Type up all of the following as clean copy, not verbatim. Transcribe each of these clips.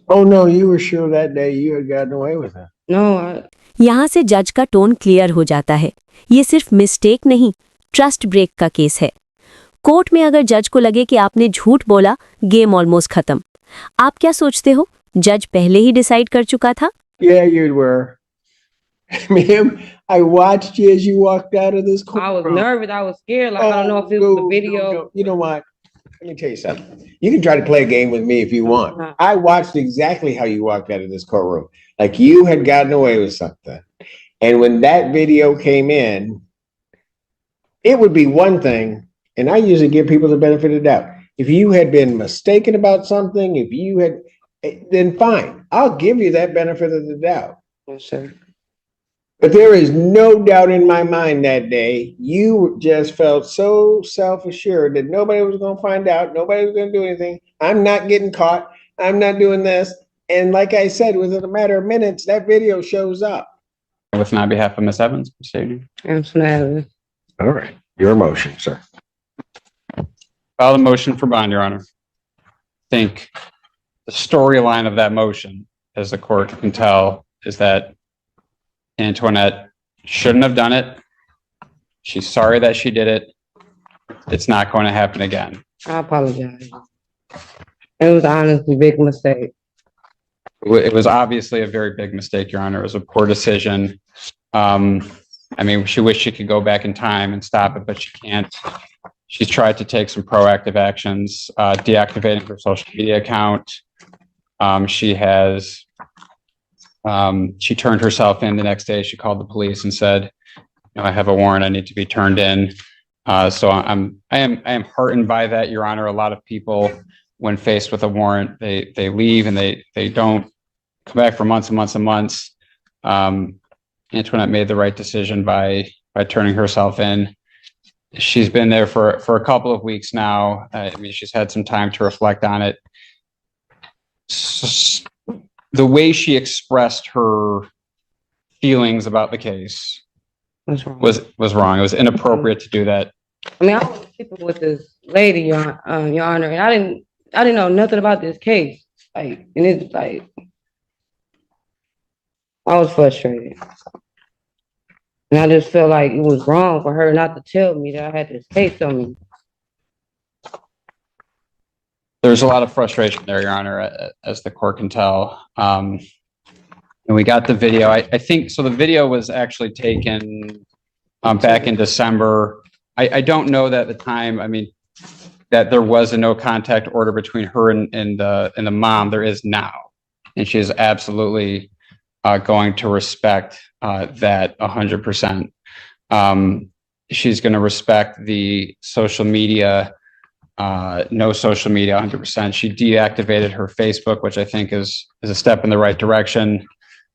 Oh no, you were sure that day you had gotten away with it. No, यहाँ से जज का tone clear हो जाता है। ये सिर्फ मिस्टेक नहीं, ट्रस्ट ब्रेक का केस है। कोर्ट में अगर जज को लगे कि आपने झूठ बोला, गेम ऑलमोस्ट खत्म। आप क्या सोचते हो, जज पहले ही डिसाइड कर चुका था? Yeah, you were. Ma'am, I watched you as you walked out of this I was courtroom. nervous. I was scared. Like, I don't know if it was the video. No. You know what? Let me tell you something. You can try to play a game with me if you want. Uh-huh. I watched exactly how you walked out of this courtroom. Like you had gotten away with something. And when that video came in, it would be one thing, and I usually give people the benefit of the doubt. If you had been mistaken about something, if you had, then fine. I'll give you that benefit of the doubt. Yes, sir. But there is no doubt in my mind that day, you just felt so self-assured that nobody was going to find out, nobody was going to do anything. I'm not getting caught. I'm not doing this. And like I said, within a matter of minutes, that video shows up. With my behalf of Ms. Evans, proceeding. Absolutely. All right. Your motion, sir. File a motion for bond, Your Honor. I think the storyline of that motion, as the court can tell, is that Antoinette shouldn't have done it. She's sorry that she did it. It's not going to happen again. I apologize. It was honestly a big mistake. It was obviously a very big mistake, Your Honor. It was a poor decision. I mean, she wished she could go back in time and stop it, but she can't. She's tried to take some proactive actions, deactivating her social media account. She turned herself in the next day. She called the police and said, I have a warrant. I need to be turned in. So I am heartened by that, Your Honor. A lot of people, when faced with a warrant, they leave and they don't come back for months and months and months. Antoinette made the right decision by turning herself in. She's been there for a couple of weeks now. I mean, she's had some time to reflect on it. The way she expressed her feelings about the case was wrong. It was inappropriate to do that. I mean, I was sleeping with this lady, Your Honor, and I didn't know nothing about this case. Like, and it's like, I was frustrated. And I just felt like it was wrong for her not to tell me that I had this case on me. There's a lot of frustration there, Your Honor, as the court can tell. And we got the video. I think, so the video was actually taken back in December. I don't know that at the time, I mean, that there was a no contact order between her and the mom. There is now. And she is absolutely going to respect that 100%. She's going to respect the social media, no social media 100%. She deactivated her Facebook, which I think is a step in the right direction.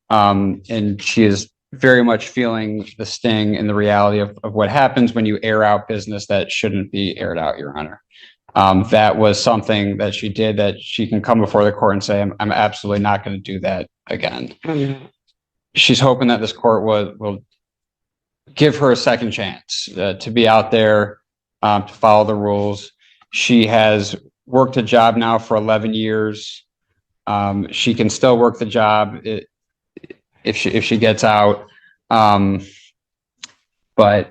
And she is very much feeling the sting and the reality of what happens when you air out business that shouldn't be aired out, Your Honor. That was something that she did that she can come before the court and say, I'm absolutely not going to do that again. Mm-hmm. She's hoping that this court will give her a second chance to be out there, to follow the rules. She has worked a job now for 11 years. She can still work the job if she gets out. But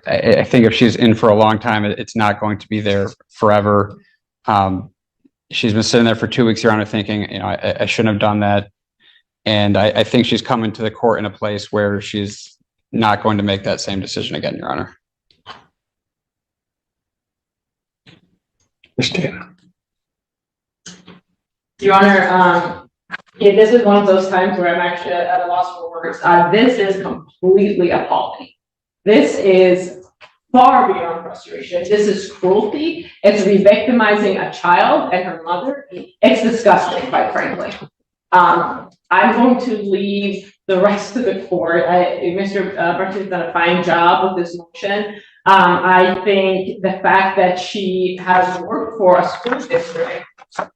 I think if she's in for a long time, it's not going to be there forever. She's been sitting there for 2 weeks, Your Honor, thinking, I shouldn't have done that. And I think she's coming to the court in a place where she's not going to make that same decision again, Your Honor. Your Honor, this is one of those times where I'm actually at a loss for words. This is completely appalling. This is far beyond frustration. This is cruelty. It's re-victimizing a child and her mother. It's disgusting, quite frankly. I'm going to leave the rest of the court. Mr. Martin's done a fine job with this motion. I think the fact that she has worked for a school district,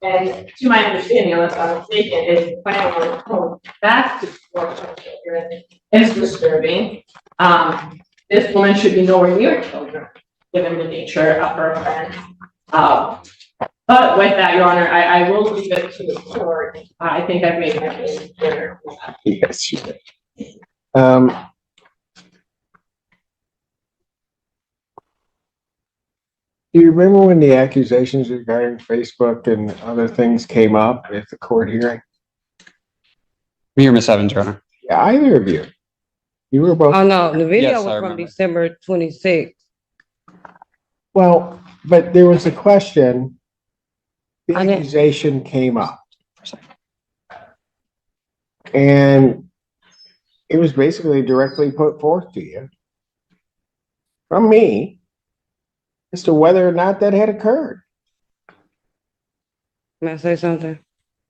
and to my understanding, unless I'm mistaken, is planning on going back to support her children, is disturbing. This woman should be nowhere near children, given the nature of her offense. But with that, Your Honor, I will leave it to the court. I think I've made my case clear. Yes, you did. Do you remember when the accusations regarding Facebook and other things came up at the court hearing? Me or Miss Evans, Your Honor? Yeah, either of you. You were both. Oh, no, the video Yes, I was from remember. December 26th. Well, but there was a question. The I didn't- accusation came up. And it was basically directly put forth to you from me as to whether or not that had occurred. May I say something?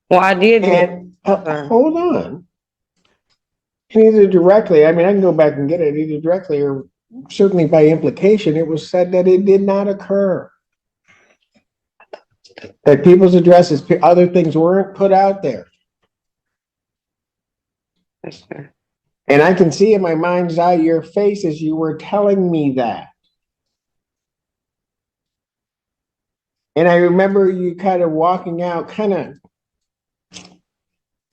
Well, I did. And Sorry. hold on. And either directly, I mean, I can go back and get it either directly or certainly by implication, it was said that it did not occur. That people's addresses, other things weren't put out there. Yes, sir. And I can see in my mind's eye your face as you were telling me that. And I remember you kind of walking out, kind of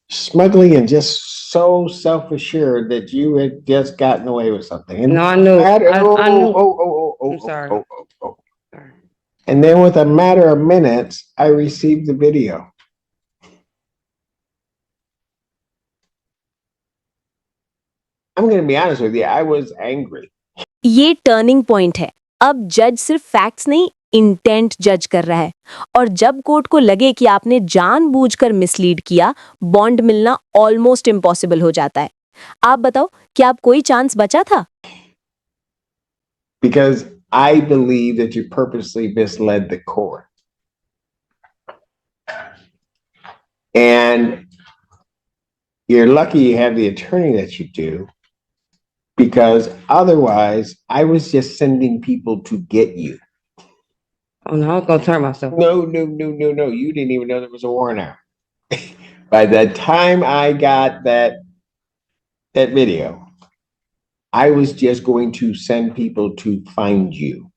smugly and just so self-assured that you had just gotten away with something. And No, I knew. I knew. I'm sorry. Sorry. And then with a matter of minutes, I received the video. I'm going to be honest with you, I was angry. ये turning point है। अब जज सिर्फ facts नहीं, intent जज कर रहा है। और जब कोर्ट को लगे कि आपने जानबूझकर मिसलीड किया, बॉन्ड मिलना ऑलमोस्ट इम्पॉसिबल हो जाता है। आप बताओ, क्या आप कोई चांस बचा था? Because I believe that you purposely misled the court. And you're lucky you have the attorney that you do, because otherwise I was just sending people to get you. Oh, no, I was going to turn myself. No. You didn't even know there was a warrant out. By the time I got that video, I was just going to send people to find you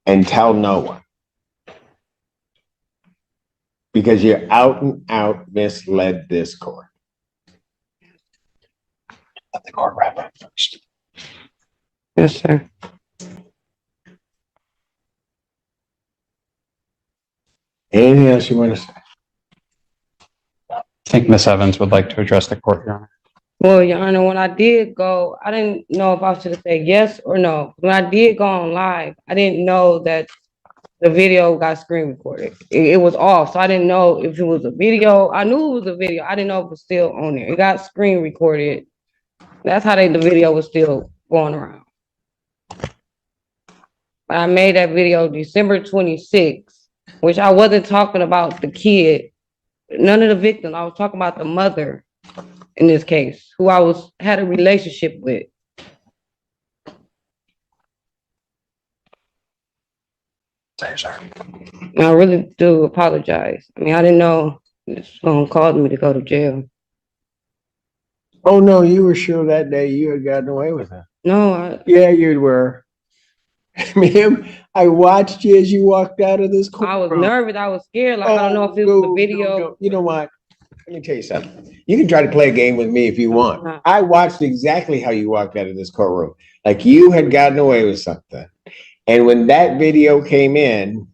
and tell no one. Because you out and out misled this court. Let the court wrap up first. Yes, sir. Anything else you want to say? I think Miss Evans would like to address the court, Your Honor. Well, Your Honor, when I did go, I didn't know if I should have said yes or no. When I did go on live, I didn't know that the video got screen recorded. It was off, so I didn't know if it was a video. I knew it was a video. I didn't know if it was still on there. It got screen recorded. That's how the video was still going around. But I made that video December 26th, which I wasn't talking about the kid, none of the victims. I was talking about the mother in this case, who I had a relationship with. And I really do apologize. I mean, I didn't know this phone called me to go to jail. Oh no, you were sure that day you had gotten away with it. No, Yeah, you were. Ma'am, I watched you as you walked out of this courtroom. I was nervous. I was scared. Like, I don't know if it was a video. No. You know what? Let me tell you something. You can try to play a game with me if you want. Uh-huh. I watched exactly how you walked out of this courtroom. Like you had gotten away with something. And when that video came in,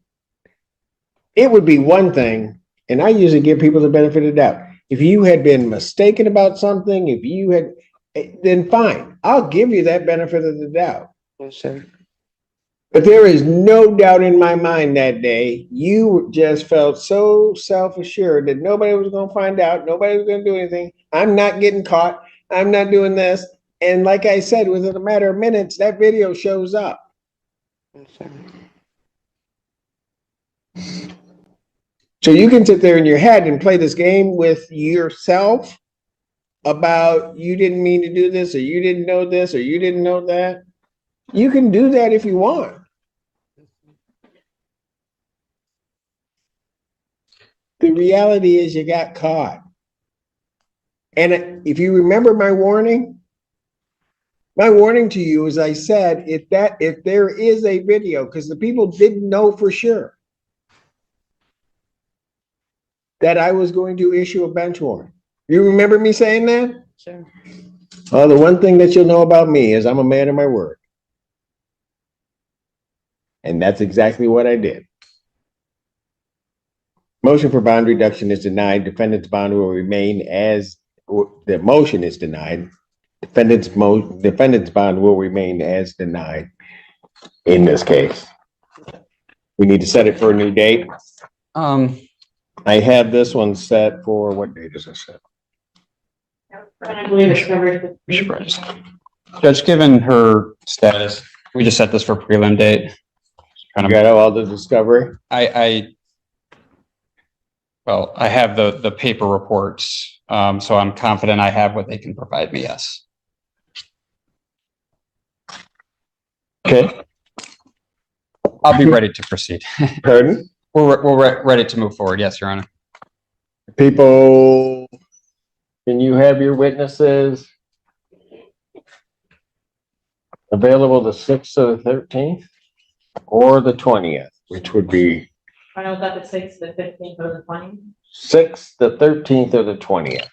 it would be one thing, and I usually give people the benefit of the doubt. If you had been mistaken about something, if you had, then fine. I'll give you that benefit of the doubt. Yes, sir. But there is no doubt in my mind that day, you just felt so self-assured that nobody was going to find out, nobody was going to do anything. I'm not getting caught. I'm not doing this. And like I said, within a matter of minutes, that video shows up. Yes, sir. So you can sit there in your head and play this game with yourself about you didn't mean to do this, or you didn't know this, or you didn't know that. You can do that if you want. The reality is you got caught. And if you remember my warning to you, as I said, if there is a video, because the people didn't know for sure. that I was going to issue a bench warrant. You remember me saying that? Sure. Well, the one thing that you'll know about me is I'm a man of my word. And that's exactly what I did. Motion for bond reduction is denied. Defendant's bond will remain as, the motion is denied. Defendant's bond will remain as denied in this case. We need to set it for a new date. I have this one set for, what date is it set? I believe it's February 15th. Judge, given her status, we just set this for prelim date. You got all the discovery? Well, I have the paper reports, so I'm confident I have what they can provide me, yes. Okay. I'll be ready to proceed. Pardon? We're ready to move forward, yes, Your Honor. People, can you have your witnesses available the 6th or the 13th or the 20th, which would be I know that the 6th, the 15th, or the 20th. 6th, the 13th, or the 20th.